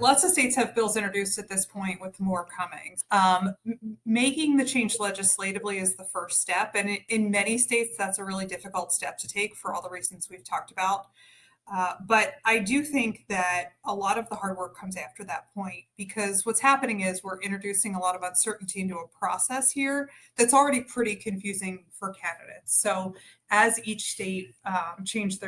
Lots of states have bills introduced at this point with more coming. Making the change legislatively is the first step. And in many states, that's a really difficult step to take for all the reasons we've talked about. But I do think that a lot of the hard work comes after that point, because what's happening is we're introducing a lot of uncertainty into a process here that's already pretty confusing for candidates. So as each state changes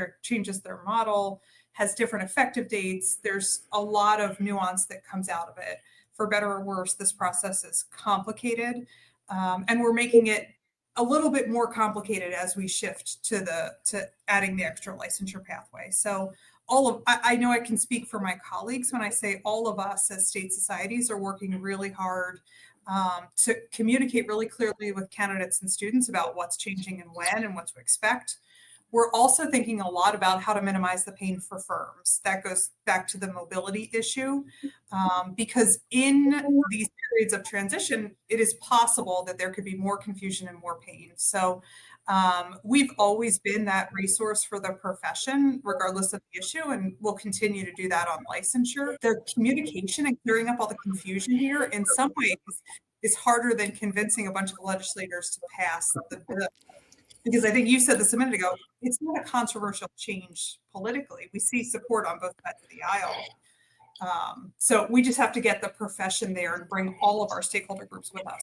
their model, has different effective dates, there's a lot of nuance that comes out of it. For better or worse, this process is complicated, and we're making it a little bit more complicated as we shift to adding the extra licensure pathway. So I know I can speak for my colleagues when I say all of us as state societies are working really hard to communicate really clearly with candidates and students about what's changing and when and what to expect. We're also thinking a lot about how to minimize the pain for firms. That goes back to the mobility issue, because in these periods of transition, it is possible that there could be more confusion and more pain. So we've always been that resource for the profession, regardless of the issue, and we'll continue to do that on licensure. The communication and clearing up all the confusion here in some ways is harder than convincing a bunch of legislators to pass the bill. Because I think you said this a minute ago, it's not a controversial change politically. We see support on both sides of the aisle. So we just have to get the profession there and bring all of our stakeholder groups with us.